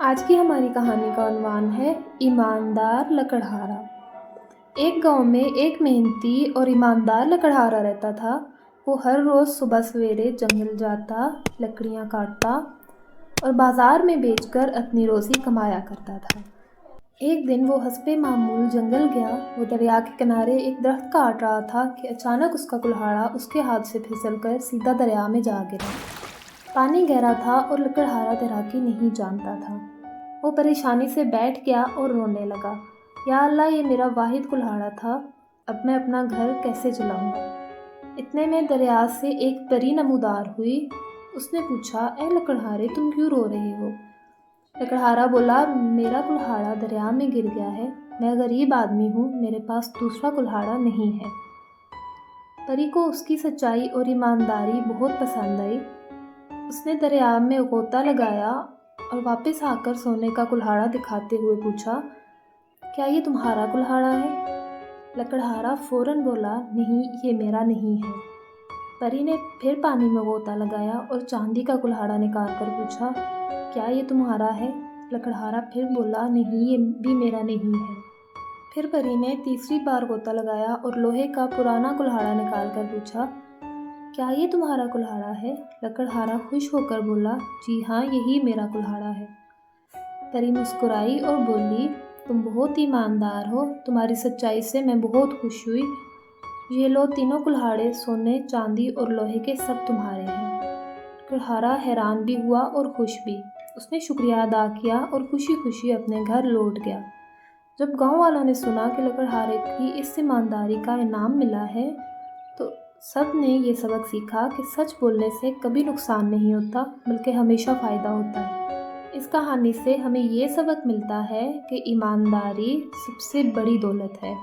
آج کی ہماری کہانی کا عنوان ہے ایماندار لکڑہارا۔ ایک گاؤں میں ایک محنتی اور ایماندار لکڑہارا رہتا تھا۔ وہ ہر روز صبح سویرے جنگل جاتا، لکڑیاں کاٹتا اور بازار میں بیچ کر اپنی روزی کمایا کرتا تھا۔ ایک دن وہ حسب معمول جنگل گیا۔ وہ دریا کے کنارے ایک درخت کاٹ رہا تھا کہ اچانک اس کا کلہاڑا اس کے ہاتھ سے پھسل کر سیدھا دریا میں جا گرا۔ پانی گہرا تھا اور لکڑہارا تیراکی نہیں جانتا تھا۔ وہ پریشانی سے بیٹھ گیا اور رونے لگا، یا اللہ، یہ میرا واحد کلہاڑا تھا، اب میں اپنا گھر کیسے چلاؤں گا؟ اتنے میں دریا سے ایک پری نمودار ہوئی۔ اس نے پوچھا، اے لکڑہارے، تم کیوں رو رہے ہو؟ لکڑہارا بولا، میرا کلہاڑا دریا میں گر گیا ہے، میں غریب آدمی ہوں، میرے پاس دوسرا کلہاڑا نہیں ہے۔ پری کو اس کی سچائی اور ایمانداری بہت پسند آئی۔ اس نے دریا میں غوطہ لگایا اور واپس آ کر سونے کا کلہاڑا دکھاتے ہوئے پوچھا، کیا یہ تمہارا کلہاڑا ہے؟ لکڑہارا فوراً بولا، نہیں، یہ میرا نہیں ہے۔ پری نے پھر پانی میں غوطہ لگایا اور چاندی کا کلہاڑا نکال کر پوچھا، کیا یہ تمہارا ہے؟ لکڑہارا پھر بولا، نہیں، یہ بھی میرا نہیں ہے۔ پھر پری نے تیسری بار غوطہ لگایا اور لوہے کا پرانا کلہاڑا نکال کر پوچھا، کیا یہ تمہارا کلہاڑا ہے؟ لکڑہارا خوش ہو کر بولا، جی ہاں، یہی میرا کلہاڑا ہے۔ پری مسکرائی اور بولی، تم بہت ایماندار ہو، تمہاری سچائی سے میں بہت خوش ہوئی۔ یہ لو، تینوں کلہاڑے سونے، چاندی اور لوہے کے سب تمہارے ہیں۔ لکڑہارا حیران بھی ہوا اور خوش بھی۔ اس نے شکریہ ادا کیا اور خوشی خوشی اپنے گھر لوٹ گیا۔ جب گاؤں والوں نے سنا کہ لکڑہارے کی اس ایمانداری کا انعام ملا ہے تو سب نے یہ سبق سیکھا کہ سچ بولنے سے کبھی نقصان نہیں ہوتا بلکہ ہمیشہ فائدہ ہوتا ہے۔ اس کہانی سے ہمیں یہ سبق ملتا ہے کہ ایمانداری سب سے بڑی دولت ہے۔